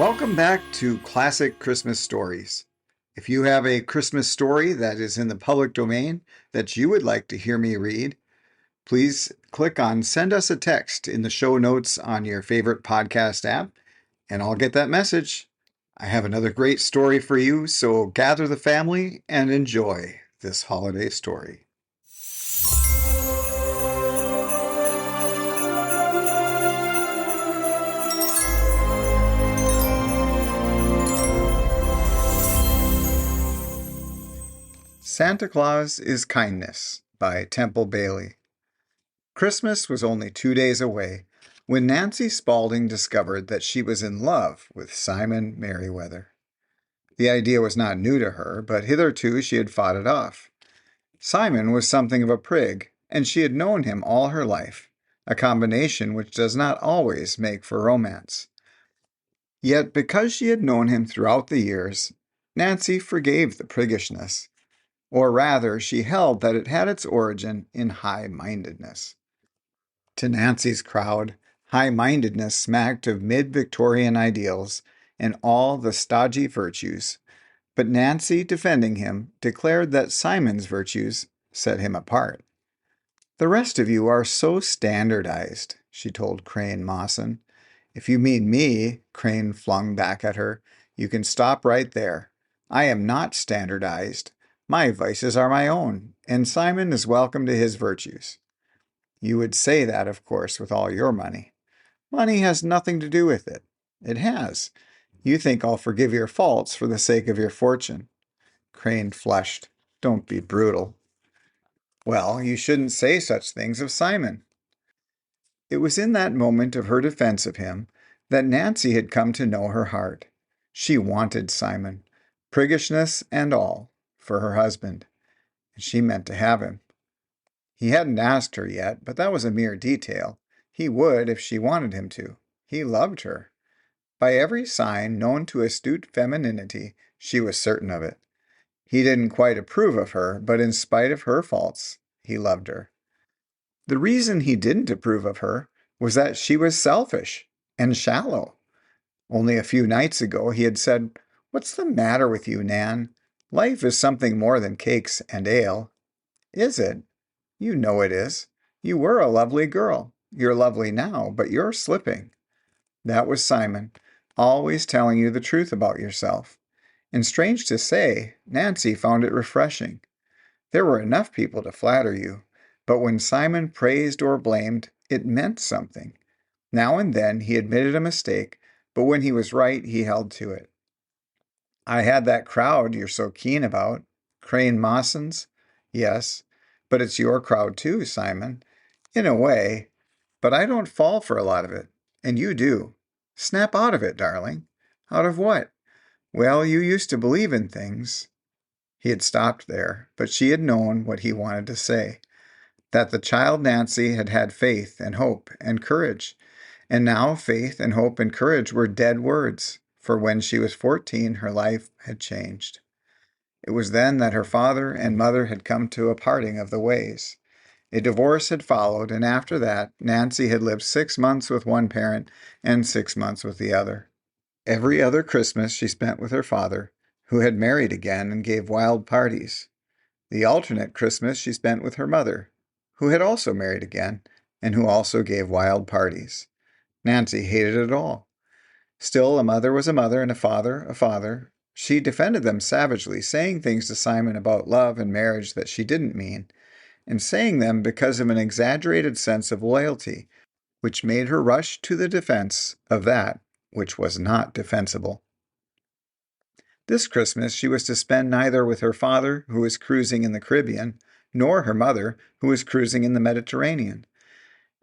Welcome back to Classic Christmas Stories. If you have a Christmas story that is in the public domain that you would like to hear me read, please click on Send Us a Text in the show notes on your favorite podcast app, and I'll get that message. I have another great story for you, so gather the family and enjoy this holiday story. Santa Claus is Kindness by Temple Bailey. Christmas was only 2 days away when Nancy Spaulding discovered that she was in love with Simon Merriweather. The idea was not new to her, but hitherto she had fought it off. Simon was something of a prig, and she had known him all her life, a combination which does not always make for romance. Yet because she had known him throughout the years, Nancy forgave the priggishness. Or rather, she held that it had its origin in high-mindedness. To Nancy's crowd, high-mindedness smacked of mid-Victorian ideals and all the stodgy virtues, but Nancy, defending him, declared that Simon's virtues set him apart. "The rest of you are so standardized," she told Crane Mawson. "If you mean me," Crane flung back at her, "you can stop right there. I am not standardized. My vices are my own, and Simon is welcome to his virtues." You would say that, of course, with all your money. Money has nothing to do with it. It has. You think I'll forgive your faults for the sake of your fortune. Crane flushed. Don't be brutal. Well, you shouldn't say such things of Simon. It was in that moment of her defense of him that Nancy had come to know her heart. She wanted Simon, priggishness and all, for her husband, and she meant to have him. He hadn't asked her yet, but that was a mere detail. He would if she wanted him to. He loved her. By every sign known to astute femininity, she was certain of it. He didn't quite approve of her, but in spite of her faults, he loved her. The reason he didn't approve of her was that she was selfish and shallow. Only a few nights ago he had said, "What's the matter with you, Nan? Life is something more than cakes and ale." "Is it? You know it is. You were a lovely girl. You're lovely now, but you're slipping." That was Simon, always telling you the truth about yourself. And strange to say, Nancy found it refreshing. There were enough people to flatter you, but when Simon praised or blamed, it meant something. Now and then he admitted a mistake, but when he was right, he held to it. "I had that crowd you're so keen about. Crane Mawson's?" "Yes, but it's your crowd too, Simon." "In a way, but I don't fall for a lot of it, and you do. Snap out of it, darling." "Out of what?" "Well, you used to believe in things." He had stopped there, but she had known what he wanted to say, that the child Nancy had had faith and hope and courage, and now faith and hope and courage were dead words, for when she was 14, her life had changed. It was then that her father and mother had come to a parting of the ways. A divorce had followed, and after that, Nancy had lived 6 months with one parent and 6 months with the other. Every other Christmas she spent with her father, who had married again and gave wild parties. The alternate Christmas she spent with her mother, who had also married again and who also gave wild parties. Nancy hated it all. Still, a mother was a mother and a father a father. She defended them savagely, saying things to Simon about love and marriage that she didn't mean, and saying them because of an exaggerated sense of loyalty, which made her rush to the defense of that which was not defensible. This Christmas she was to spend neither with her father, who was cruising in the Caribbean, nor her mother, who was cruising in the Mediterranean.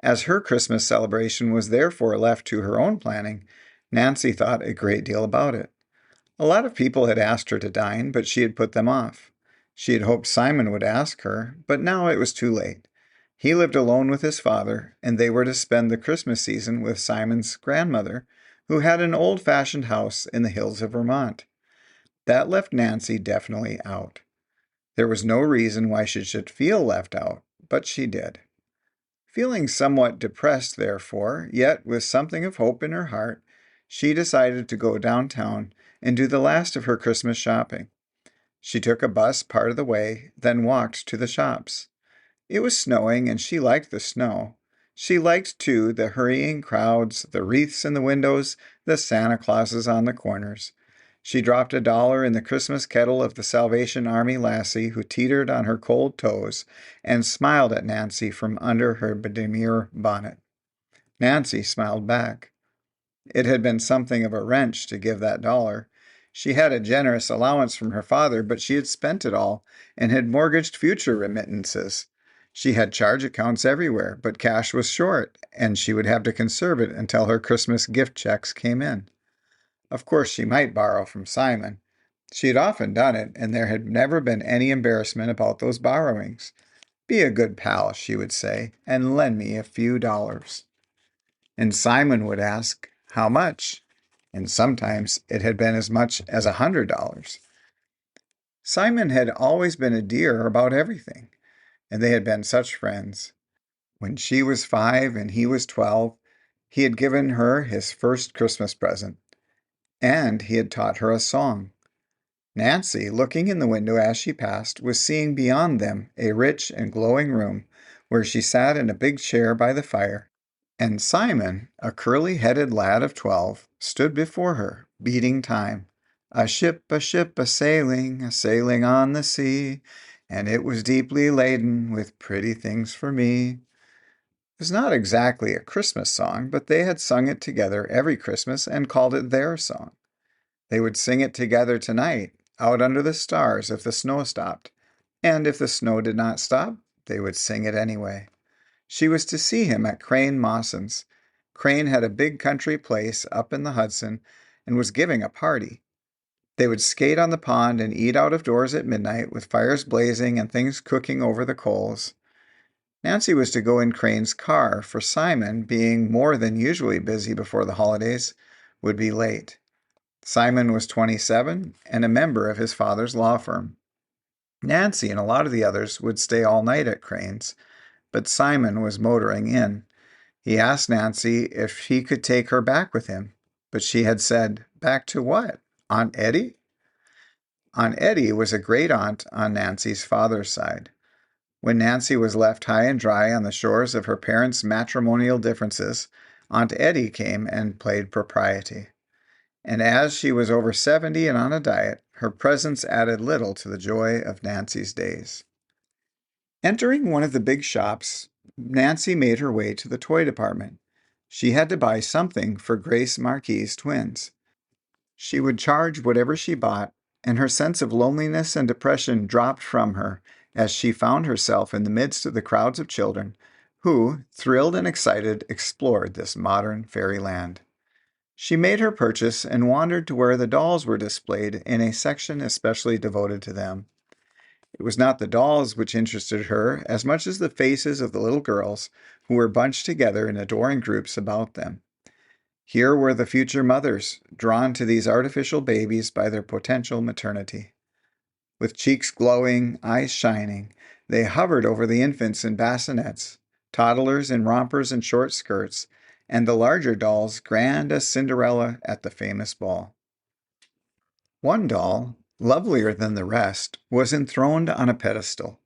As her Christmas celebration was therefore left to her own planning, Nancy thought a great deal about it. A lot of people had asked her to dine, but she had put them off. She had hoped Simon would ask her, but now it was too late. He lived alone with his father, and they were to spend the Christmas season with Simon's grandmother, who had an old-fashioned house in the hills of Vermont. That left Nancy definitely out. There was no reason why she should feel left out, but she did. Feeling somewhat depressed, therefore, yet with something of hope in her heart, she decided to go downtown and do the last of her Christmas shopping. She took a bus part of the way, then walked to the shops. It was snowing, and she liked the snow. She liked, too, the hurrying crowds, the wreaths in the windows, the Santa Clauses on the corners. She dropped $1 in the Christmas kettle of the Salvation Army lassie who teetered on her cold toes and smiled at Nancy from under her demure bonnet. Nancy smiled back. It had been something of a wrench to give that $1. She had a generous allowance from her father, but she had spent it all and had mortgaged future remittances. She had charge accounts everywhere, but cash was short, and she would have to conserve it until her Christmas gift checks came in. Of course, she might borrow from Simon. She had often done it, and there had never been any embarrassment about those borrowings. "Be a good pal," she would say, "and lend me a few dollars." And Simon would ask, "How much?" And sometimes it had been as much as $100. Simon had always been a dear about everything, and they had been such friends. When she was 5 and he was 12, he had given her his first Christmas present, and he had taught her a song. Nancy, looking in the window as she passed, was seeing beyond them a rich and glowing room where she sat in a big chair by the fire, and Simon, a curly-headed lad of 12, stood before her, beating time. A ship, a-sailing on the sea, and it was deeply laden with pretty things for me. It was not exactly a Christmas song, but they had sung it together every Christmas and called it their song. They would sing it together tonight, out under the stars if the snow stopped, and if the snow did not stop, they would sing it anyway. She was to see him at Crane Mawson's. Crane had a big country place up in the Hudson and was giving a party. They would skate on the pond and eat out of doors at midnight with fires blazing and things cooking over the coals. Nancy was to go in Crane's car, for Simon, being more than usually busy before the holidays, would be late. Simon was 27 and a member of his father's law firm. Nancy and a lot of the others would stay all night at Crane's, but Simon was motoring in. He asked Nancy if he could take her back with him, but she had said, "Back to what? Aunt Eddie?" Aunt Eddie was a great-aunt on Nancy's father's side. When Nancy was left high and dry on the shores of her parents' matrimonial differences, Aunt Eddie came and played propriety. And as she was over 70 and on a diet, her presence added little to the joy of Nancy's days. Entering one of the big shops, Nancy made her way to the toy department. She had to buy something for Grace Marquis's twins. She would charge whatever she bought, and her sense of loneliness and depression dropped from her as she found herself in the midst of the crowds of children who, thrilled and excited, explored this modern fairyland. She made her purchase and wandered to where the dolls were displayed in a section especially devoted to them. It was not the dolls which interested her as much as the faces of the little girls who were bunched together in adoring groups about them. Here were the future mothers, drawn to these artificial babies by their potential maternity. With cheeks glowing, eyes shining, they hovered over the infants in bassinets, toddlers in rompers and short skirts, and the larger dolls grand as Cinderella at the famous ball. One doll, lovelier than the rest, was enthroned on a pedestal.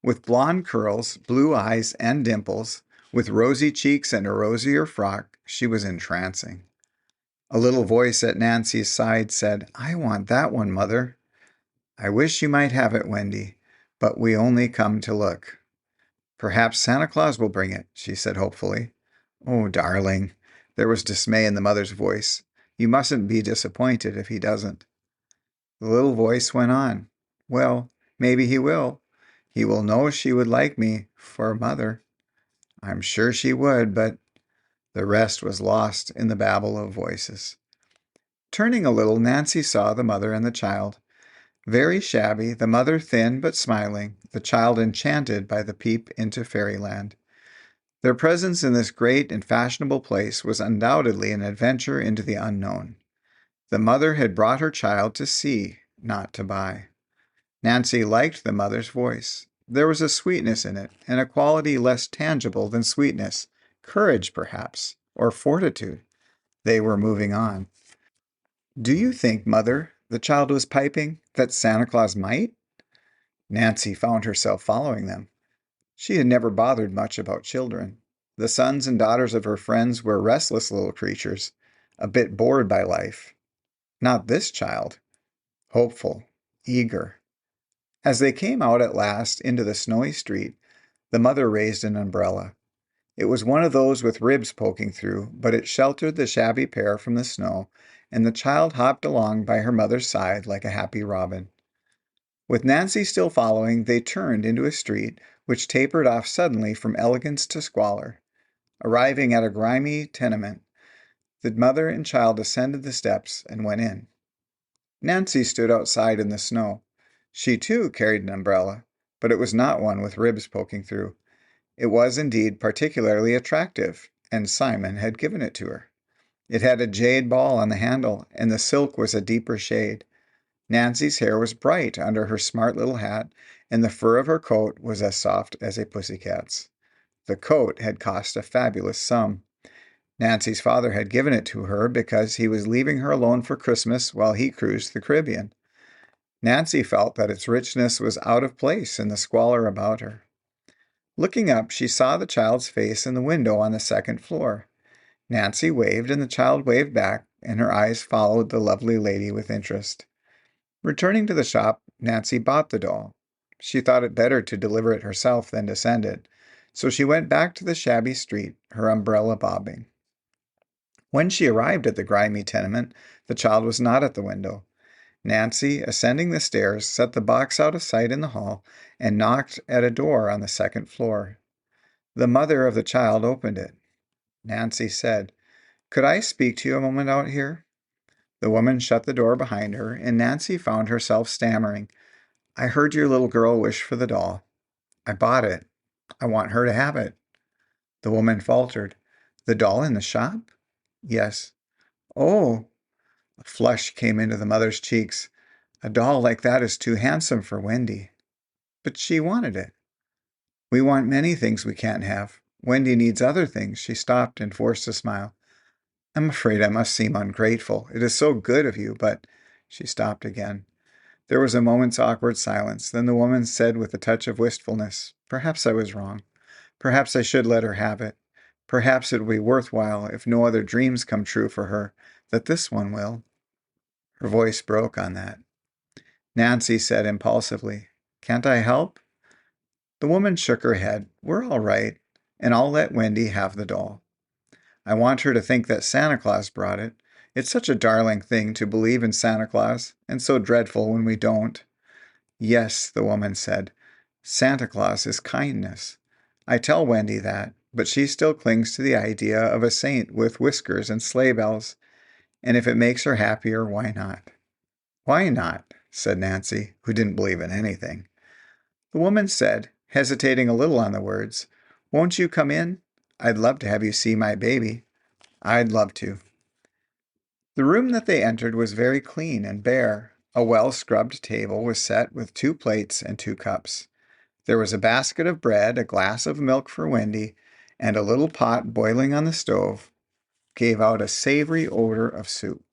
With blonde curls, blue eyes, and dimples, with rosy cheeks and a rosier frock, she was entrancing. A little voice at Nancy's side said, "I want that one, Mother." "I wish you might have it, Wendy, but we only come to look." "Perhaps Santa Claus will bring it," she said hopefully. "Oh, darling." There was dismay in the mother's voice. "You mustn't be disappointed if he doesn't." The little voice went on. "Well, maybe he will. He will know she would like me for a mother." "I'm sure she would, but—" The rest was lost in the babble of voices. Turning a little, Nancy saw the mother and the child. Very shabby, the mother thin but smiling, the child enchanted by the peep into fairyland. Their presence in this great and fashionable place was undoubtedly an adventure into the unknown. The mother had brought her child to see, not to buy. Nancy liked the mother's voice. There was a sweetness in it, and a quality less tangible than sweetness, courage perhaps, or fortitude. They were moving on. "Do you think, Mother," the child was piping, "that Santa Claus might?" Nancy found herself following them. She had never bothered much about children. The sons and daughters of her friends were restless little creatures, a bit bored by life. Not this child. Hopeful, eager. As they came out at last into the snowy street, the mother raised an umbrella. It was one of those with ribs poking through, but it sheltered the shabby pair from the snow, and the child hopped along by her mother's side like a happy robin. With Nancy still following, they turned into a street which tapered off suddenly from elegance to squalor. Arriving at a grimy tenement, the mother and child ascended the steps and went in. Nancy stood outside in the snow. She, too, carried an umbrella, but it was not one with ribs poking through. It was indeed particularly attractive, and Simon had given it to her. It had a jade ball on the handle, and the silk was a deeper shade. Nancy's hair was bright under her smart little hat, and the fur of her coat was as soft as a pussycat's. The coat had cost a fabulous sum. Nancy's father had given it to her because he was leaving her alone for Christmas while he cruised the Caribbean. Nancy felt that its richness was out of place in the squalor about her. Looking up, she saw the child's face in the window on the second floor. Nancy waved, and the child waved back, and her eyes followed the lovely lady with interest. Returning to the shop, Nancy bought the doll. She thought it better to deliver it herself than to send it, so she went back to the shabby street, her umbrella bobbing. When she arrived at the grimy tenement, the child was not at the window. Nancy, ascending the stairs, set the box out of sight in the hall and knocked at a door on the second floor. The mother of the child opened it. Nancy said, "Could I speak to you a moment out here?" The woman shut the door behind her, and Nancy found herself stammering, "I heard your little girl wish for the doll. I bought it. I want her to have it." The woman faltered, "The doll in the shop?" "Yes." "Oh!" A flush came into the mother's cheeks. "A doll like that is too handsome for Wendy." "But she wanted it." "We want many things we can't have. Wendy needs other things." She stopped and forced a smile. "I'm afraid I must seem ungrateful. It is so good of you, but—" She stopped again. There was a moment's awkward silence. Then the woman said with a touch of wistfulness, "Perhaps I was wrong. Perhaps I should let her have it. Perhaps it will be worthwhile, if no other dreams come true for her, that this one will." Her voice broke on that. Nancy said impulsively, "Can't I help?" The woman shook her head. "We're all right, and I'll let Wendy have the doll. I want her to think that Santa Claus brought it. It's such a darling thing to believe in Santa Claus, and so dreadful when we don't." "Yes," the woman said, "Santa Claus is kindness. I tell Wendy that, but she still clings to the idea of a saint with whiskers and sleigh bells. And if it makes her happier, why not?" "Why not?" said Nancy, who didn't believe in anything. The woman said, hesitating a little on the words, "Won't you come in? I'd love to have you see my baby." "I'd love to." The room that they entered was very clean and bare. A well-scrubbed table was set with 2 plates and 2 cups. There was a basket of bread, a glass of milk for Wendy, and a little pot boiling on the stove gave out a savory odor of soup.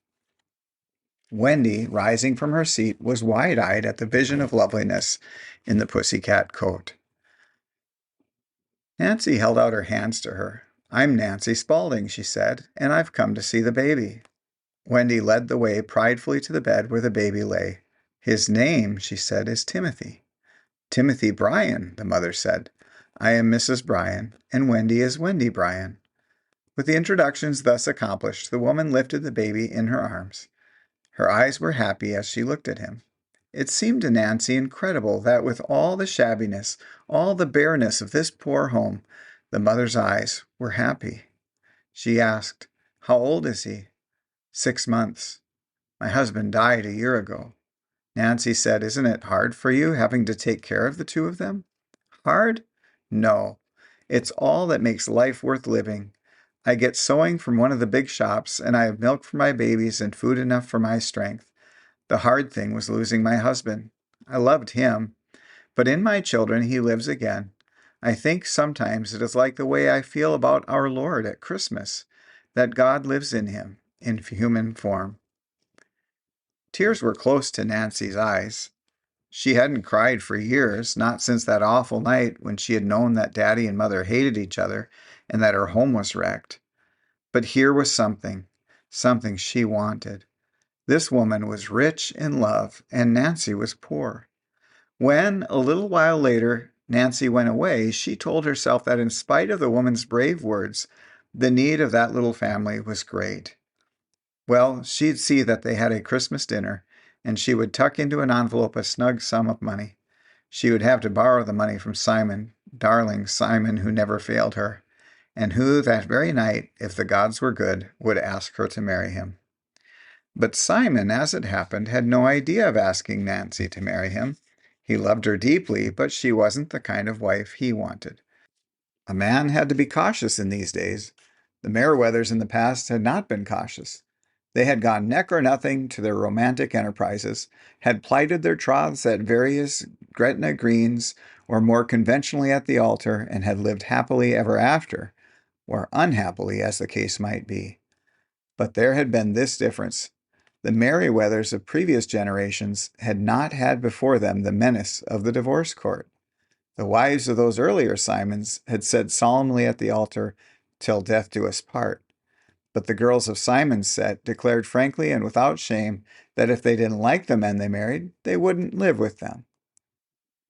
Wendy, rising from her seat, was wide-eyed at the vision of loveliness in the pussycat coat. Nancy held out her hands to her. "I'm Nancy Spaulding," she said, "and I've come to see the baby." Wendy led the way pridefully to the bed where the baby lay. "His name," she said, "is Timothy." "Timothy Bryan," the mother said. "I am Mrs. Bryan, and Wendy is Wendy Bryan." With the introductions thus accomplished, the woman lifted the baby in her arms. Her eyes were happy as she looked at him. It seemed to Nancy incredible that with all the shabbiness, all the bareness of this poor home, the mother's eyes were happy. She asked, "How old is he?" 6 months. "My husband died a year ago." Nancy said, "Isn't it hard for you having to take care of the 2 of them?" "Hard? No. It's all that makes life worth living. I get sewing from one of the big shops, and I have milk for my babies and food enough for my strength. The hard thing was losing my husband. I loved him, but in my children he lives again. I think sometimes it is like the way I feel about our Lord at Christmas, that God lives in him, in human form. Tears were close to Nancy's eyes. She hadn't cried for years, not since that awful night when she had known that Daddy and Mother hated each other and that her home was wrecked. But here was something she wanted. This woman was rich in love, and Nancy was poor. When, a little while later, Nancy went away, she told herself that in spite of the woman's brave words, the need of that little family was great. Well, she'd see that they had a Christmas dinner, and she would tuck into an envelope a snug sum of money. She would have to borrow the money from Simon, darling Simon who never failed her, and who that very night, if the gods were good, would ask her to marry him. But Simon, as it happened, had no idea of asking Nancy to marry him. He loved her deeply, but she wasn't the kind of wife he wanted. A man had to be cautious in these days. The Merriweathers in the past had not been cautious. They had gone neck or nothing to their romantic enterprises, had plighted their troths at various Gretna greens, or more conventionally at the altar, and had lived happily ever after, or unhappily as the case might be. But there had been this difference. The Merriweathers of previous generations had not had before them the menace of the divorce court. The wives of those earlier Simons had said solemnly at the altar, "Till death do us part." But the girls of Simon's set declared frankly and without shame that if they didn't like the men they married, they wouldn't live with them.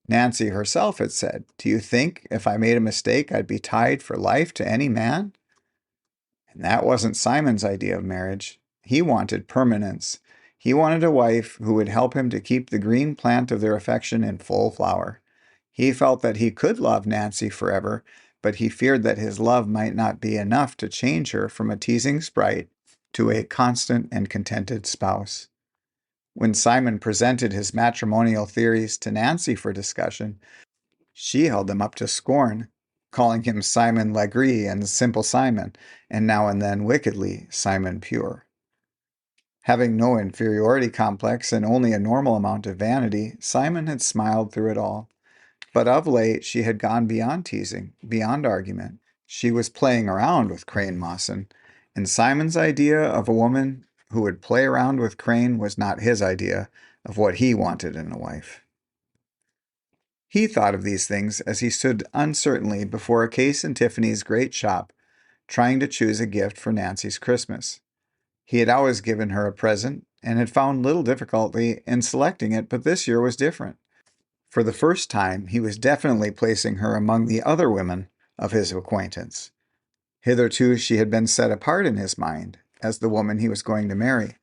Nancy herself had said, "Do you think if I made a mistake I'd be tied for life to any man?" And that wasn't Simon's idea of marriage. He wanted permanence. He wanted a wife who would help him to keep the green plant of their affection in full flower. He felt that he could love Nancy forever, but he feared that his love might not be enough to change her from a teasing sprite to a constant and contented spouse. When Simon presented his matrimonial theories to Nancy for discussion, she held them up to scorn, calling him Simon Legree and Simple Simon, and now and then wickedly Simon Pure. Having no inferiority complex and only a normal amount of vanity, Simon had smiled through it all. But of late she had gone beyond teasing, beyond argument. She was playing around with Crane Mawson, and Simon's idea of a woman who would play around with Crane was not his idea of what he wanted in a wife. He thought of these things as he stood uncertainly before a case in Tiffany's great shop, trying to choose a gift for Nancy's Christmas. He had always given her a present and had found little difficulty in selecting it, but this year was different. For the first time, he was definitely placing her among the other women of his acquaintance. Hitherto, she had been set apart in his mind as the woman he was going to marry.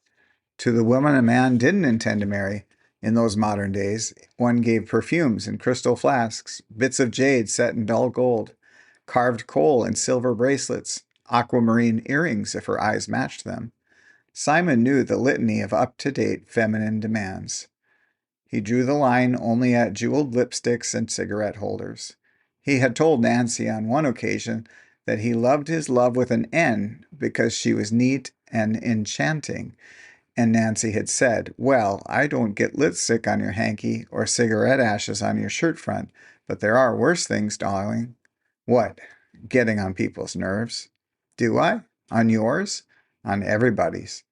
To the woman a man didn't intend to marry, in those modern days, one gave perfumes in crystal flasks, bits of jade set in dull gold, carved coal and silver bracelets, aquamarine earrings if her eyes matched them. Simon knew the litany of up-to-date feminine demands. He drew the line only at jeweled lipsticks and cigarette holders. He had told Nancy on one occasion that he loved his love with an N because she was neat and enchanting, and Nancy had said, "Well, I don't get lipstick on your hanky or cigarette ashes on your shirt front, but there are worse things, darling." What? Getting on people's nerves. Do I? On yours? On everybody's.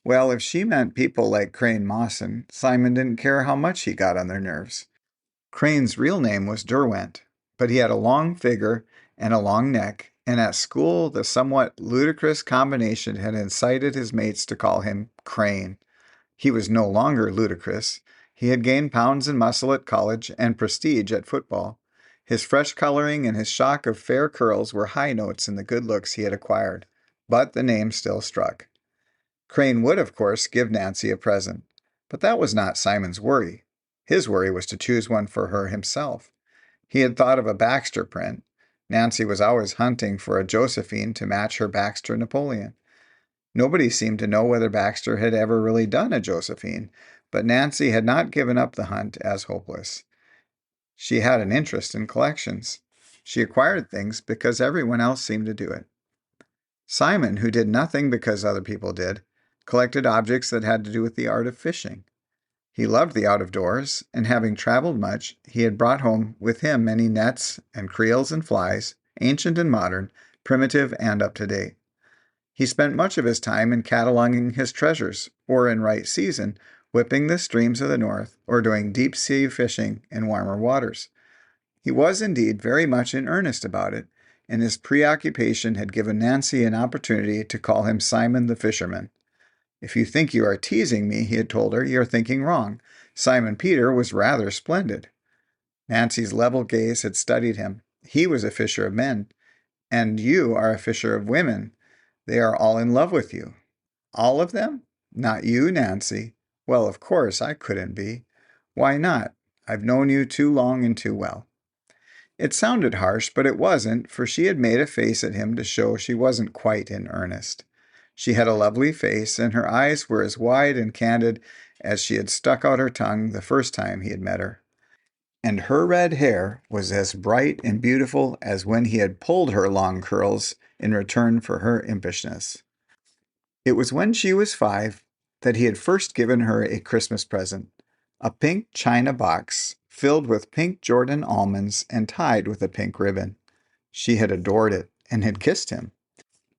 Well, if she meant people like Crane Mawson, Simon didn't care how much he got on their nerves. Crane's real name was Derwent, but he had a long figure and a long neck, and at school the somewhat ludicrous combination had incited his mates to call him Crane. He was no longer ludicrous. He had gained pounds and muscle at college and prestige at football. His fresh coloring and his shock of fair curls were high notes in the good looks he had acquired, but the name still struck. Crane would, of course, give Nancy a present, but that was not Simon's worry. His worry was to choose one for her himself. He had thought of a Baxter print. Nancy was always hunting for a Josephine to match her Baxter Napoleon. Nobody seemed to know whether Baxter had ever really done a Josephine, but Nancy had not given up the hunt as hopeless. She had an interest in collections. She acquired things because everyone else seemed to do it. Simon, who did nothing because other people did, collected objects that had to do with the art of fishing. He loved the out-of-doors, and having traveled much, he had brought home with him many nets and creels and flies, ancient and modern, primitive and up-to-date. He spent much of his time in cataloging his treasures, or in right season, whipping the streams of the north, or doing deep-sea fishing in warmer waters. He was indeed very much in earnest about it, and his preoccupation had given Nancy an opportunity to call him Simon the fisherman. "If you think you are teasing me," he had told her, "you're thinking wrong. Simon Peter was rather splendid." Nancy's level gaze had studied him. "He was a fisher of men, and you are a fisher of women. They are all in love with you." "All of them? Not you, Nancy." "Well, of course, I couldn't be." "Why not? I've known you too long and too well." It sounded harsh, but it wasn't, for she had made a face at him to show she wasn't quite in earnest. She had a lovely face, and her eyes were as wide and candid as she had stuck out her tongue the first time he had met her. And her red hair was as bright and beautiful as when he had pulled her long curls in return for her impishness. It was when she was 5 that he had first given her a Christmas present, a pink china box filled with pink Jordan almonds and tied with a pink ribbon. She had adored it and had kissed him.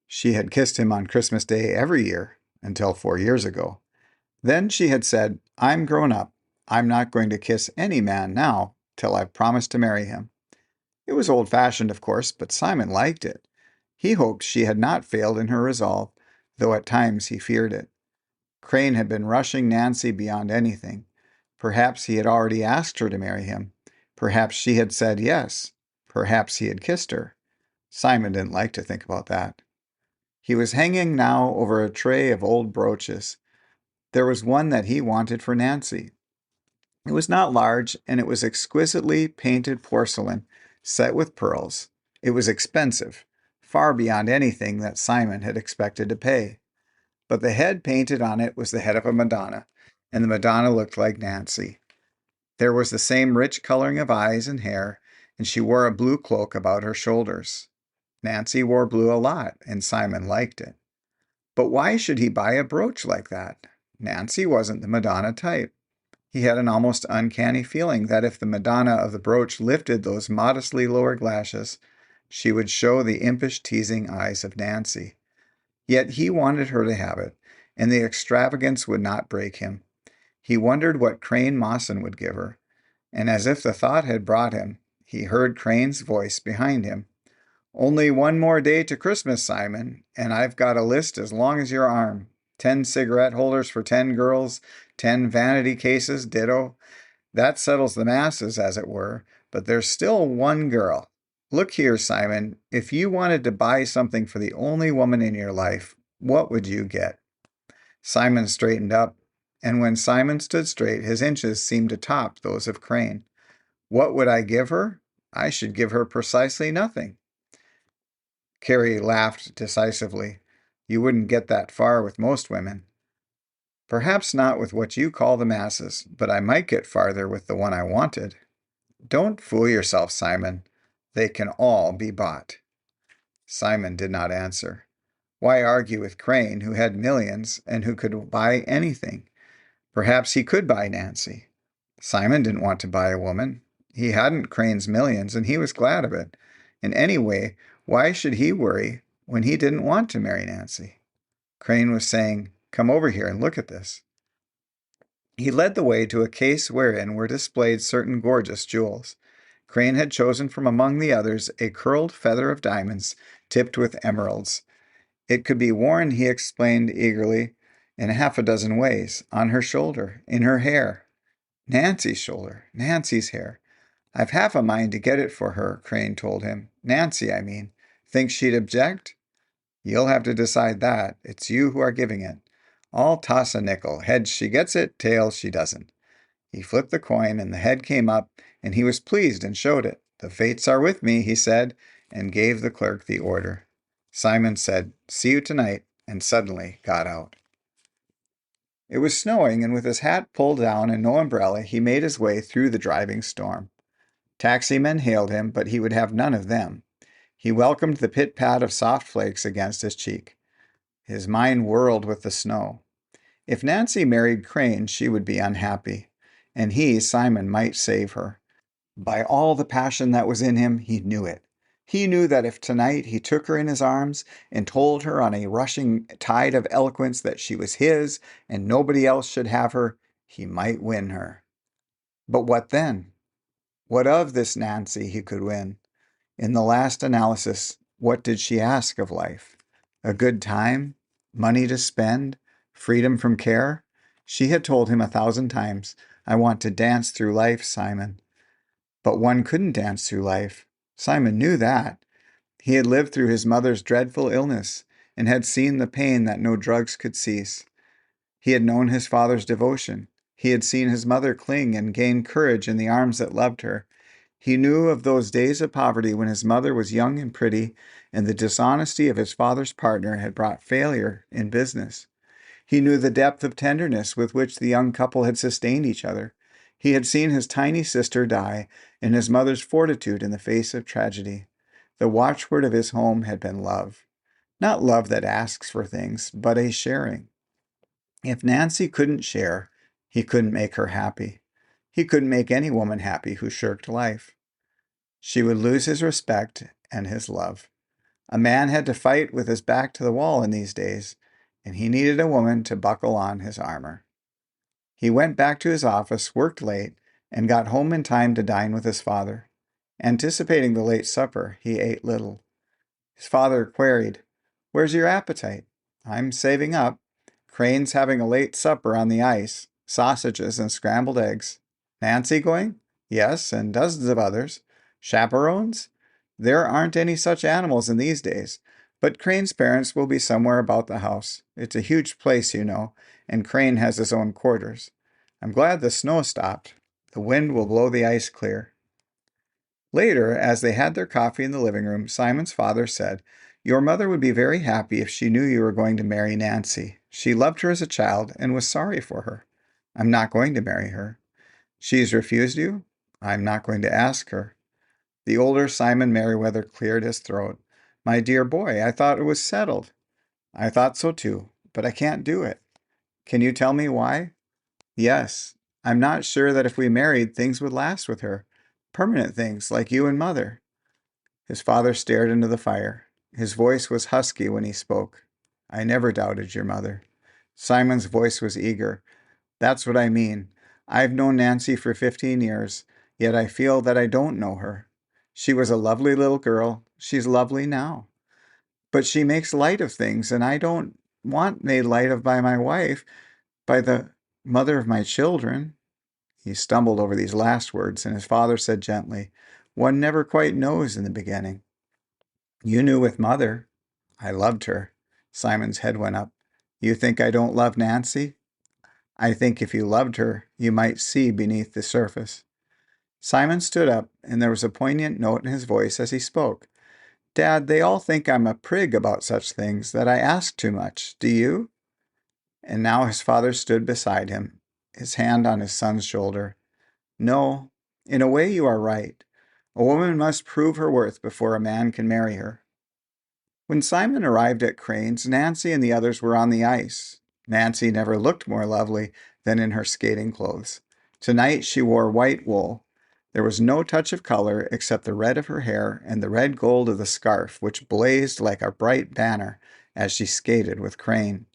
She had kissed him on Christmas Day every year until 4 years ago. Then she had said, "I'm grown up. I'm not going to kiss any man now till I've promised to marry him." It was old-fashioned, of course, but Simon liked it. He hoped she had not failed in her resolve, though at times he feared it. Crane had been rushing Nancy beyond anything. Perhaps he had already asked her to marry him. Perhaps she had said yes. Perhaps he had kissed her. Simon didn't like to think about that. He was hanging now over a tray of old brooches. There was one that he wanted for Nancy. It was not large, and it was exquisitely painted porcelain, set with pearls. It was expensive, far beyond anything that Simon had expected to pay. But the head painted on it was the head of a Madonna, and the Madonna looked like Nancy. There was the same rich coloring of eyes and hair, and she wore a blue cloak about her shoulders. Nancy wore blue a lot, and Simon liked it. But why should he buy a brooch like that? Nancy wasn't the Madonna type. He had an almost uncanny feeling that if the Madonna of the brooch lifted those modestly lowered lashes, she would show the impish, teasing eyes of Nancy. Yet he wanted her to have it, and the extravagance would not break him. He wondered what Crane Mawson would give her, and as if the thought had brought him, he heard Crane's voice behind him. "Only one more day to Christmas, Simon, and I've got a list as long as your arm. 10 cigarette holders for 10 girls, 10 vanity cases, ditto. That settles the masses, as it were, but there's still one girl. Look here, Simon, if you wanted to buy something for the only woman in your life, what would you get?" Simon straightened up, and when Simon stood straight, his inches seemed to top those of Crane. "What would I give her? I should give her precisely nothing." Carrie laughed decisively. "You wouldn't get that far with most women." "Perhaps not with what you call the masses, but I might get farther with the one I wanted." "Don't fool yourself, Simon. They can all be bought." Simon did not answer. Why argue with Crane, who had millions and who could buy anything? Perhaps he could buy Nancy. Simon didn't want to buy a woman. He hadn't Crane's millions, and he was glad of it. And anyway, why should he worry when he didn't want to marry Nancy? Crane was saying, "Come over here and look at this." He led the way to a case wherein were displayed certain gorgeous jewels. Crane had chosen from among the others a curled feather of diamonds tipped with emeralds. It could be worn, he explained eagerly, in half a dozen ways, on her shoulder, in her hair. Nancy's shoulder, Nancy's hair. "I've half a mind to get it for her," Crane told him. "Nancy, I mean. Think she'd object?" "You'll have to decide that. It's you who are giving it. I'll toss a nickel. Heads she gets it, tails she doesn't." He flipped the coin, and the head came up, and he was pleased and showed it. "The fates are with me," he said, and gave the clerk the order. Simon said, "See you tonight," and suddenly got out. It was snowing, and with his hat pulled down and no umbrella, he made his way through the driving storm. Taximen hailed him, but he would have none of them. He welcomed the pit-pat of soft flakes against his cheek. His mind whirled with the snow. If Nancy married Crane, she would be unhappy, and he, Simon, might save her. By all the passion that was in him, he knew it. He knew that if tonight he took her in his arms and told her on a rushing tide of eloquence that she was his and nobody else should have her, he might win her. But what then? What of this Nancy he could win? In the last analysis, what did she ask of life? A good time? Money to spend? Freedom from care? She had told him 1,000 times, "I want to dance through life, Simon." But one couldn't dance through life. Simon knew that. He had lived through his mother's dreadful illness and had seen the pain that no drugs could cease. He had known his father's devotion. He had seen his mother cling and gain courage in the arms that loved her. He knew of those days of poverty when his mother was young and pretty, and the dishonesty of his father's partner had brought failure in business. He knew the depth of tenderness with which the young couple had sustained each other. He had seen his tiny sister die, and his mother's fortitude in the face of tragedy. The watchword of his home had been love. Not love that asks for things, but a sharing. If Nancy couldn't share, he couldn't make her happy. He couldn't make any woman happy who shirked life. She would lose his respect and his love. A man had to fight with his back to the wall in these days, and he needed a woman to buckle on his armor. He went back to his office, worked late, and got home in time to dine with his father. Anticipating the late supper, he ate little. His father queried, "Where's your appetite?" "I'm saving up. Crane's having a late supper on the ice, sausages and scrambled eggs." "Nancy going?" "Yes, and dozens of others." "Chaperones?" "There aren't any such animals in these days, but Crane's parents will be somewhere about the house. It's a huge place, you know, and Crane has his own quarters. I'm glad the snow stopped. The wind will blow the ice clear." Later, as they had their coffee in the living room, Simon's father said, "Your mother would be very happy if she knew you were going to marry Nancy. She loved her as a child and was sorry for her." "I'm not going to marry her." "She's refused you?" "I'm not going to ask her." The older Simon Merriweather cleared his throat. "My dear boy, I thought it was settled." "I thought so too, but I can't do it." "Can you tell me why?" "Yes. I'm not sure that if we married, things would last with her. Permanent things, like you and Mother." His father stared into the fire. His voice was husky when he spoke. "I never doubted your mother." Simon's voice was eager. "That's what I mean. I've known Nancy for 15 years, yet I feel that I don't know her. She was a lovely little girl. She's lovely now. But she makes light of things, and I don't want made light of by my wife, by the mother of my children." He stumbled over these last words, and his father said gently, "One never quite knows in the beginning. You knew with Mother." "I loved her." Simon's head went up. "You think I don't love Nancy?" "I think if you loved her, you might see beneath the surface." Simon stood up, and there was a poignant note in his voice as he spoke. "Dad, they all think I'm a prig about such things, that I ask too much. Do you?" And now his father stood beside him, his hand on his son's shoulder. "No, in a way you are right. A woman must prove her worth before a man can marry her." When Simon arrived at Crane's, Nancy and the others were on the ice. Nancy never looked more lovely than in her skating clothes. Tonight she wore white wool. There was no touch of color except the red of her hair and the red gold of the scarf, which blazed like a bright banner as she skated with Crane.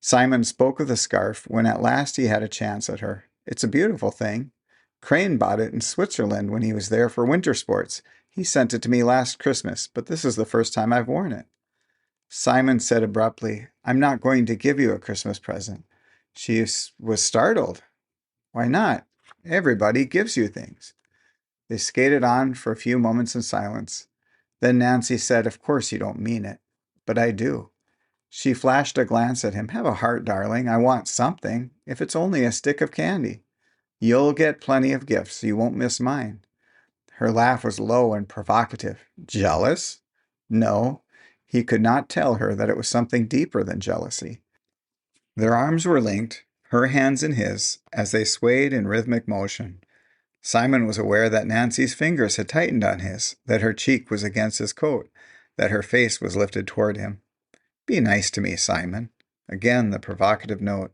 Simon spoke of the scarf when at last he had a chance at her. "It's a beautiful thing. Crane bought it in Switzerland when he was there for winter sports. He sent it to me last Christmas, but this is the first time I've worn it." Simon said abruptly, "I'm not going to give you a Christmas present." She was startled. "Why not? Everybody gives you things." They skated on for a few moments in silence. Then Nancy said, "Of course you don't mean it." "But I do." She flashed a glance at him. "Have a heart, darling. I want something, if it's only a stick of candy." "You'll get plenty of gifts. You won't miss mine." Her laugh was low and provocative. "Jealous?" No, he could not tell her that it was something deeper than jealousy. Their arms were linked, her hands in his, as they swayed in rhythmic motion. Simon was aware that Nancy's fingers had tightened on his, that her cheek was against his coat, that her face was lifted toward him. "Be nice to me, Simon." Again the provocative note.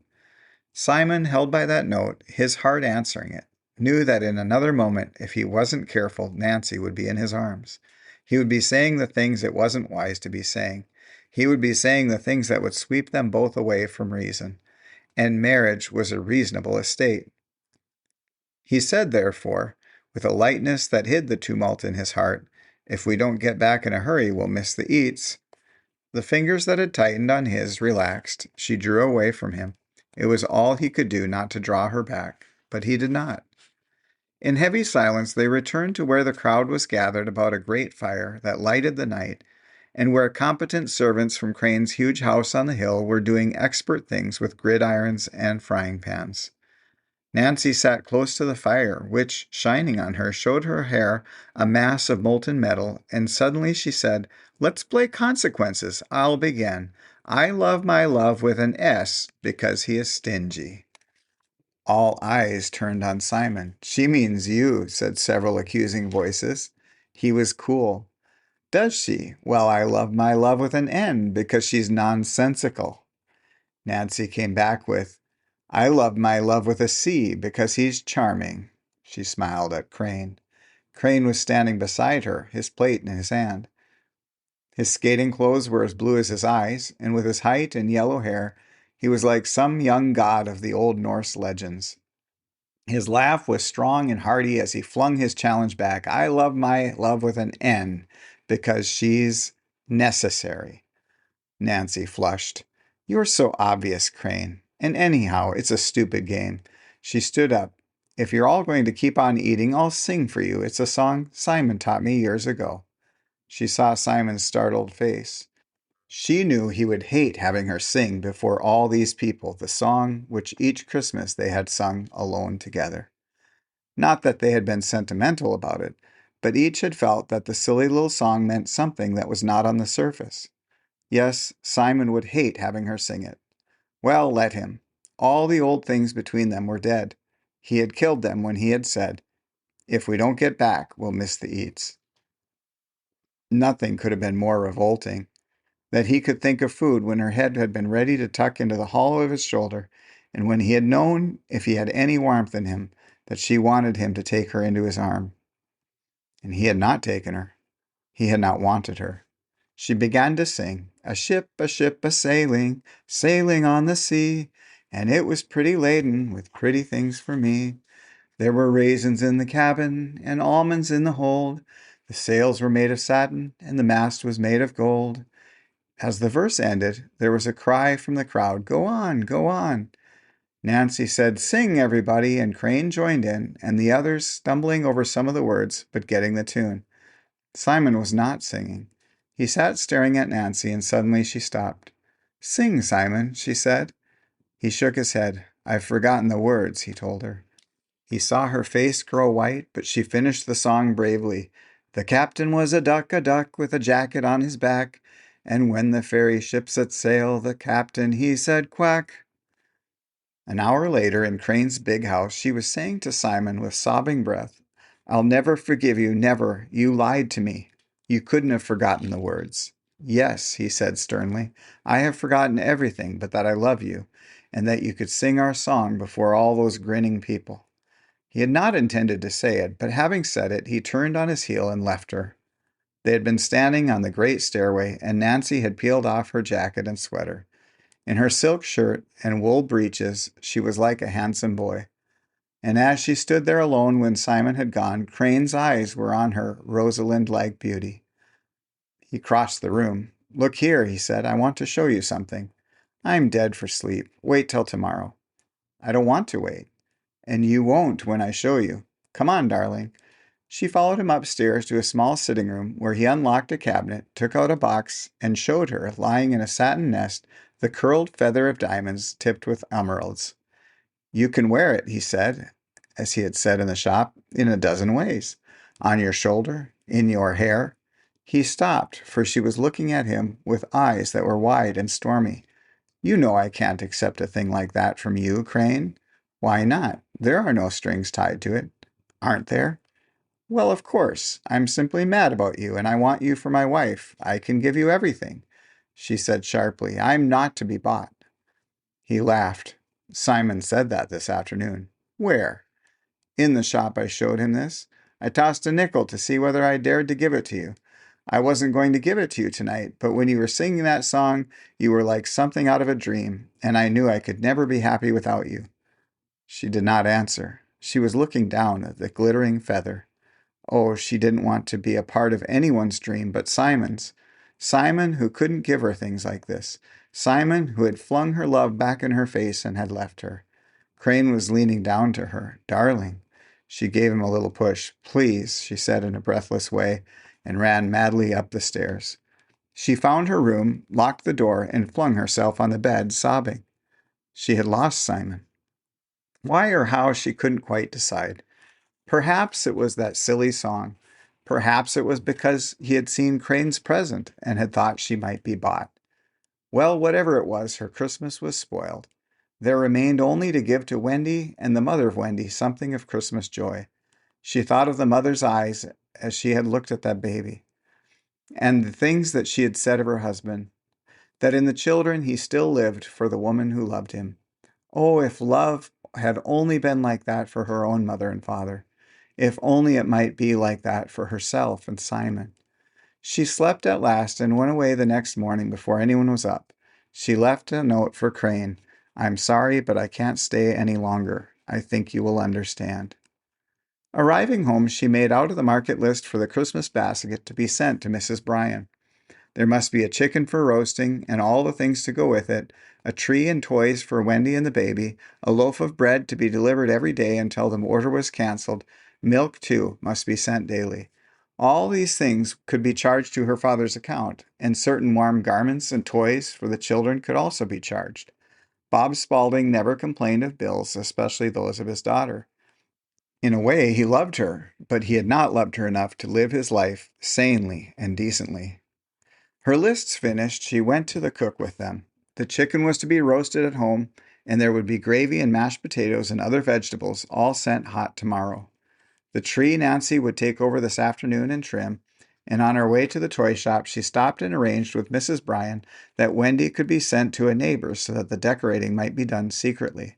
Simon, held by that note, his heart answering it, knew that in another moment, if he wasn't careful, Nancy would be in his arms. He would be saying the things it wasn't wise to be saying. He would be saying the things that would sweep them both away from reason. And marriage was a reasonable estate. He said, therefore, with a lightness that hid the tumult in his heart, "If we don't get back in a hurry, we'll miss the eats." The fingers that had tightened on his relaxed. She drew away from him. It was all he could do not to draw her back, but he did not. In heavy silence they returned to where the crowd was gathered about a great fire that lighted the night, and where competent servants from Crane's huge house on the hill were doing expert things with gridirons and frying pans. Nancy sat close to the fire, which, shining on her, showed her hair a mass of molten metal, and suddenly she said, "Let's play consequences. I'll begin. I love my love with an S because he is stingy." All eyes turned on Simon. "She means you," said several accusing voices. He was cool. "Does she? Well, I love my love with an N because she's nonsensical." Nancy came back with, "I love my love with a C because he's charming." She smiled at Crane. Crane was standing beside her, his plate in his hand. His skating clothes were as blue as his eyes, and with his height and yellow hair, he was like some young god of the old Norse legends. His laugh was strong and hearty as he flung his challenge back. "I love my love with an N because she's necessary." Nancy flushed. "You're so obvious, Crane. And anyhow, it's a stupid game." She stood up. "If you're all going to keep on eating, I'll sing for you. It's a song Simon taught me years ago." She saw Simon's startled face. She knew he would hate having her sing before all these people the song which each Christmas they had sung alone together. Not that they had been sentimental about it, but each had felt that the silly little song meant something that was not on the surface. Yes, Simon would hate having her sing it. Well, let him. All the old things between them were dead. He had killed them when he had said, "If we don't get back, we'll miss the eats." Nothing could have been more revolting. That he could think of food when her head had been ready to tuck into the hollow of his shoulder, and when he had known, if he had any warmth in him, that she wanted him to take her into his arm. And he had not taken her. He had not wanted her. She began to sing, a ship, a-sailing, sailing on the sea, and it was pretty laden with pretty things for me. There were raisins in the cabin and almonds in the hold. The sails were made of satin, and the mast was made of gold." As the verse ended, there was a cry from the crowd, "Go on, go on." Nancy said, "Sing, everybody," and Crane joined in, and the others, stumbling over some of the words, but getting the tune. Simon was not singing. He sat staring at Nancy, and suddenly she stopped. "Sing, Simon," she said. He shook his head. "I've forgotten the words," he told her. He saw her face grow white, but she finished the song bravely. "The captain was a duck with a jacket on his back. And when the ferry ship set sail, the captain, he said quack." An hour later, in Crane's big house, she was saying to Simon with sobbing breath, "I'll never forgive you, never. You lied to me." "You couldn't have forgotten the words." "Yes," he said sternly, "I have forgotten everything but that I love you, and that you could sing our song before all those grinning people." He had not intended to say it, but having said it, he turned on his heel and left her. They had been standing on the great stairway, and Nancy had peeled off her jacket and sweater. In her silk shirt and wool breeches, she was like a handsome boy. And as she stood there alone when Simon had gone, Crane's eyes were on her Rosalind-like beauty. He crossed the room. "Look here," he said, "I want to show you something." "I'm dead for sleep. Wait till tomorrow." "I don't want to wait." "And you won't when I show you. Come on, darling." She followed him upstairs to a small sitting room where he unlocked a cabinet, took out a box, and showed her, lying in a satin nest, the curled feather of diamonds tipped with emeralds. "You can wear it," he said, as he had said in the shop, "in a dozen ways. On your shoulder, in your hair." He stopped, for she was looking at him with eyes that were wide and stormy. "You know I can't accept a thing like that from you, Crane." "Why not? There are no strings tied to it." "Aren't there?" "Well, of course. I'm simply mad about you, and I want you for my wife. I can give you everything." She said sharply, "I'm not to be bought." He laughed. "Simon said that this afternoon." "Where?" "In the shop I showed him this. I tossed a nickel to see whether I dared to give it to you. I wasn't going to give it to you tonight, but when you were singing that song, you were like something out of a dream, and I knew I could never be happy without you." She did not answer. She was looking down at the glittering feather. Oh, she didn't want to be a part of anyone's dream but Simon's. Simon, who couldn't give her things like this. Simon, who had flung her love back in her face and had left her. Crane was leaning down to her. "Darling." She gave him a little push. "Please," she said in a breathless way, and ran madly up the stairs. She found her room, locked the door, and flung herself on the bed, sobbing. She had lost Simon. Why or how she couldn't quite decide. Perhaps it was that silly song. Perhaps it was because he had seen Crane's present and had thought she might be bought. Well, whatever it was, her Christmas was spoiled. There remained only to give to Wendy and the mother of Wendy something of Christmas joy. She thought of the mother's eyes as she had looked at that baby, and the things that she had said of her husband, that in the children he still lived for the woman who loved him. Oh, if love had only been like that for her own mother and father. If only it might be like that for herself and Simon. She slept at last and went away the next morning before anyone was up. She left a note for Crane. "I'm sorry, but I can't stay any longer. I think you will understand." Arriving home, she made out of the market list for the Christmas basket to be sent to Mrs. Bryan. There must be a chicken for roasting and all the things to go with it, a tree and toys for Wendy and the baby, a loaf of bread to be delivered every day until the order was canceled. Milk, too, must be sent daily. All these things could be charged to her father's account, and certain warm garments and toys for the children could also be charged. Bob Spaulding never complained of bills, especially those of his daughter. In a way, he loved her, but he had not loved her enough to live his life sanely and decently. Her lists finished, she went to the cook with them. The chicken was to be roasted at home, and there would be gravy and mashed potatoes and other vegetables, all sent hot tomorrow. The tree Nancy would take over this afternoon and trim, and on her way to the toy shop, she stopped and arranged with Mrs. Bryan that Wendy could be sent to a neighbor's so that the decorating might be done secretly.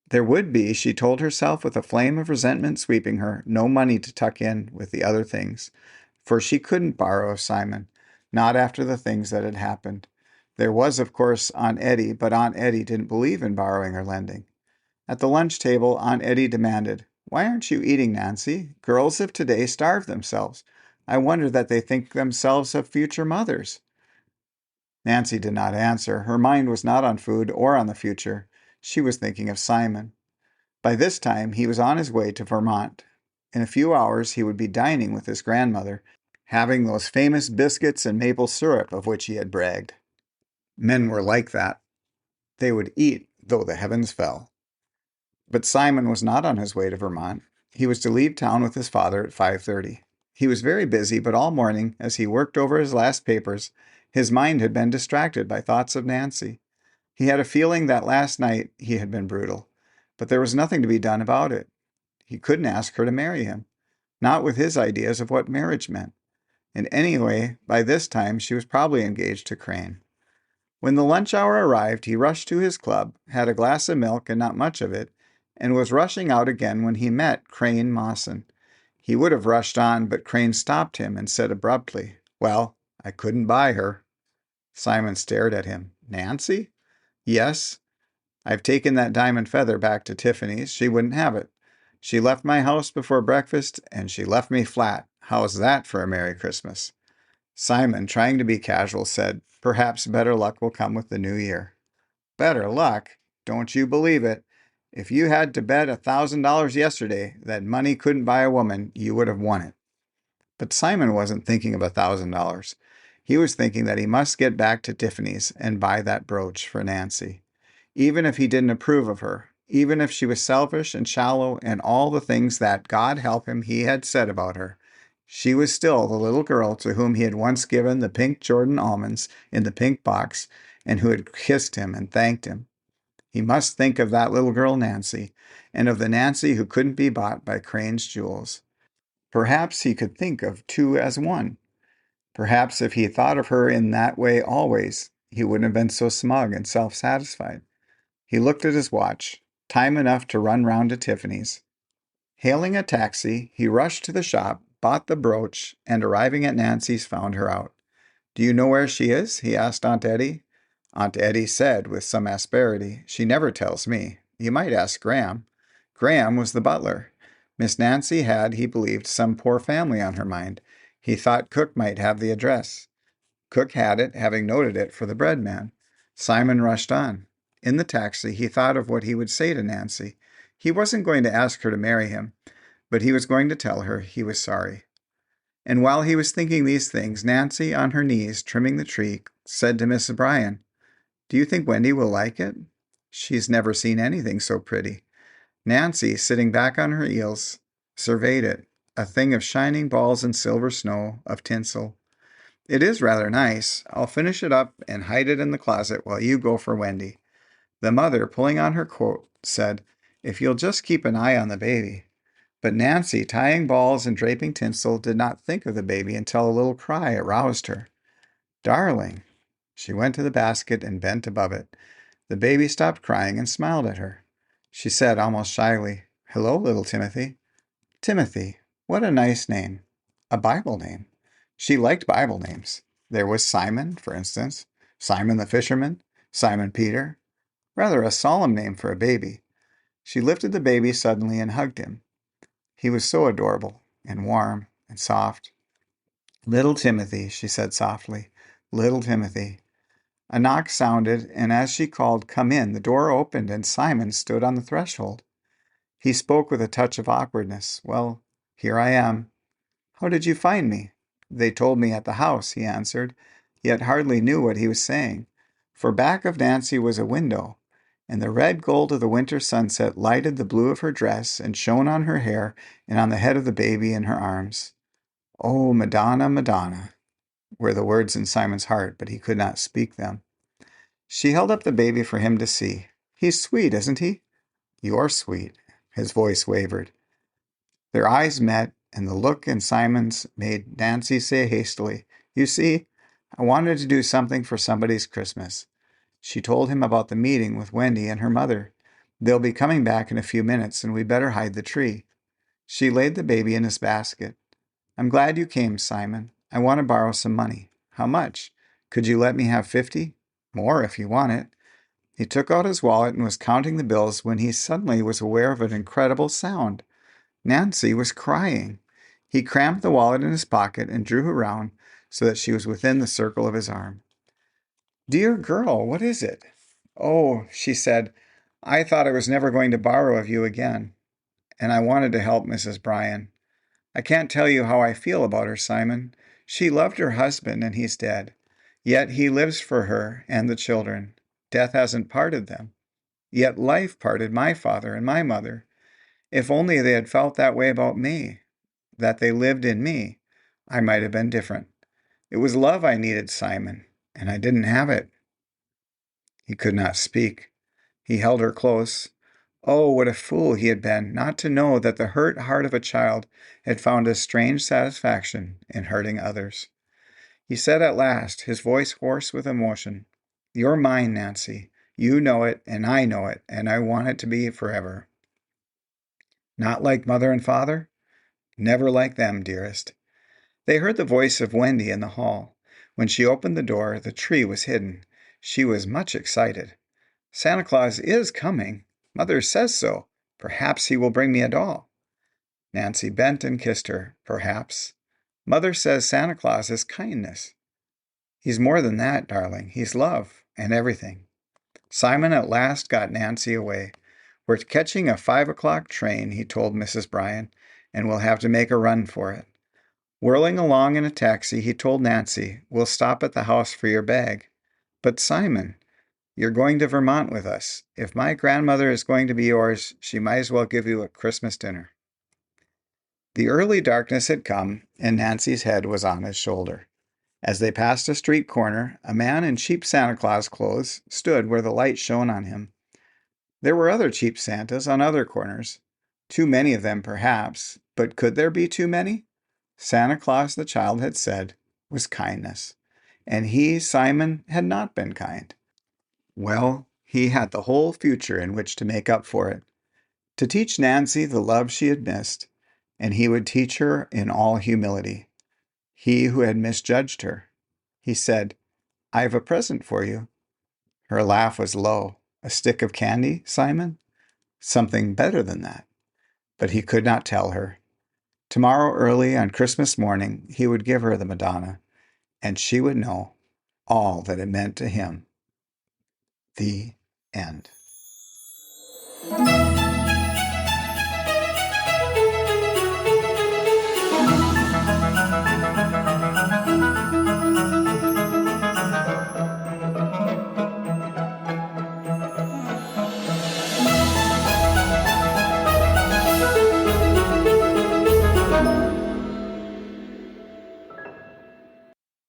There would be, she told herself with a flame of resentment sweeping her, no money to tuck in with the other things, for she couldn't borrow of Simon, not after the things that had happened. There was, of course, Aunt Eddie, but Aunt Eddie didn't believe in borrowing or lending. At the lunch table, Aunt Eddie demanded, "Why aren't you eating, Nancy? Girls of today starve themselves. I wonder that they think themselves of future mothers." Nancy did not answer. Her mind was not on food or on the future. She was thinking of Simon. By this time, he was on his way to Vermont. In a few hours, he would be dining with his grandmother, having those famous biscuits and maple syrup of which he had bragged. Men were like that. They would eat, though the heavens fell. But Simon was not on his way to Vermont. He was to leave town with his father at 5:30. He was very busy, but all morning, as he worked over his last papers, his mind had been distracted by thoughts of Nancy. He had a feeling that last night he had been brutal, but there was nothing to be done about it. He couldn't ask her to marry him, not with his ideas of what marriage meant. And anyway, by this time, she was probably engaged to Crane. When the lunch hour arrived, he rushed to his club, had a glass of milk and not much of it, and was rushing out again when he met Crane Mawson. He would have rushed on, but Crane stopped him and said abruptly, "Well, I couldn't buy her." Simon stared at him. "Nancy?" "Yes. I've taken that diamond feather back to Tiffany's. She wouldn't have it. She left my house before breakfast, and she left me flat. How's that for a Merry Christmas?" Simon, trying to be casual, said, "Perhaps better luck will come with the new year." "Better luck? Don't you believe it. If you had to bet $1,000 yesterday that money couldn't buy a woman, you would have won it." But Simon wasn't thinking of $1,000. He was thinking that he must get back to Tiffany's and buy that brooch for Nancy. Even if he didn't approve of her, even if she was selfish and shallow and all the things that, God help him, he had said about her, she was still the little girl to whom he had once given the pink Jordan almonds in the pink box and who had kissed him and thanked him. He must think of that little girl Nancy, and of the Nancy who couldn't be bought by Crane's jewels. Perhaps he could think of two as one. Perhaps if he thought of her in that way always, he wouldn't have been so smug and self-satisfied. He looked at his watch. Time enough to run round to Tiffany's. Hailing a taxi, he rushed to the shop, bought the brooch, and arriving at Nancy's found her out. "Do you know where she is?" he asked Aunt Eddie. Aunt Eddie said with some asperity, "She never tells me. You might ask Graham." Graham was the butler. Miss Nancy had, he believed, some poor family on her mind. He thought Cook might have the address. Cook had it, having noted it for the bread man. Simon rushed on. In the taxi, he thought of what he would say to Nancy. He wasn't going to ask her to marry him, but he was going to tell her he was sorry. And while he was thinking these things, Nancy, on her knees, trimming the tree, said to Mrs. Bryan, "Do you think Wendy will like it? She's never seen anything so pretty." Nancy, sitting back on her heels, surveyed it, a thing of shining balls and silver snow, of tinsel. "It is rather nice. I'll finish it up and hide it in the closet while you go for Wendy." The mother, pulling on her coat, said, "If you'll just keep an eye on the baby." But Nancy, tying balls and draping tinsel, did not think of the baby until a little cry aroused her. "Darling!" She went to the basket and bent above it. The baby stopped crying and smiled at her. She said almost shyly, "Hello, little Timothy." Timothy, what a nice name. A Bible name. She liked Bible names. There was Simon, for instance, Simon the fisherman, Simon Peter. Rather a solemn name for a baby. She lifted the baby suddenly and hugged him. He was so adorable and warm and soft. "Little Timothy," she said softly. "Little Timothy." A knock sounded, and as she called, "Come in," the door opened and Simon stood on the threshold. He spoke with a touch of awkwardness. "Well, here I am." "How did you find me?" "They told me at the house," he answered, yet hardly knew what he was saying. For back of Nancy was a window, and the red gold of the winter sunset lighted the blue of her dress and shone on her hair and on the head of the baby in her arms. "Oh, Madonna, Madonna," were the words in Simon's heart, but he could not speak them. She held up the baby for him to see. "He's sweet, isn't he?" "You're sweet." His voice wavered. Their eyes met, and the look in Simon's made Nancy say hastily, "You see, I wanted to do something for somebody's Christmas." She told him about the meeting with Wendy and her mother. "They'll be coming back in a few minutes, and we'd better hide the tree." She laid the baby in his basket. "I'm glad you came, Simon. I want to borrow some money." "How much?" "Could you let me have 50? More if you want it." He took out his wallet and was counting the bills when he suddenly was aware of an incredible sound. Nancy was crying. He crammed the wallet in his pocket and drew her round so that she was within the circle of his arm. "Dear girl, what is it?" "Oh," she said, "I thought I was never going to borrow of you again. And I wanted to help Mrs. Bryan. I can't tell you how I feel about her, Simon. She loved her husband, and he's dead. Yet he lives for her and the children. Death hasn't parted them. Yet life parted my father and my mother. If only they had felt that way about me, that they lived in me, I might have been different. It was love I needed, Simon, and I didn't have it." He could not speak. He held her close. Oh, what a fool he had been not to know that the hurt heart of a child had found a strange satisfaction in hurting others. He said at last, his voice hoarse with emotion, "You're mine, Nancy. You know it, and I know it, and I want it to be forever." "Not like mother and father?" "Never like them, dearest." They heard the voice of Wendy in the hall. When she opened the door, the tree was hidden. She was much excited. "Santa Claus is coming. Mother says so. Perhaps he will bring me a doll." Nancy bent and kissed her. "Perhaps. Mother says Santa Claus is kindness." "He's more than that, darling. He's love and everything." Simon at last got Nancy away. "We're catching a 5 o'clock train," he told Mrs. Bryan, "and we'll have to make a run for it." Whirling along in a taxi, he told Nancy, "We'll stop at the house for your bag." "But Simon, you're going to Vermont with us. If my grandmother is going to be yours, she might as well give you a Christmas dinner." The early darkness had come, and Nancy's head was on his shoulder. As they passed a street corner, a man in cheap Santa Claus clothes stood where the light shone on him. There were other cheap Santas on other corners. Too many of them, perhaps, but could there be too many? Santa Claus, the child had said, was kindness, and he, Simon, had not been kind. Well, he had the whole future in which to make up for it, to teach Nancy the love she had missed, and he would teach her in all humility. He who had misjudged her. He said, "I have a present for you." Her laugh was low. "A stick of candy, Simon? Something better than that." But he could not tell her. Tomorrow early on Christmas morning, he would give her the Madonna, and she would know all that it meant to him. The end.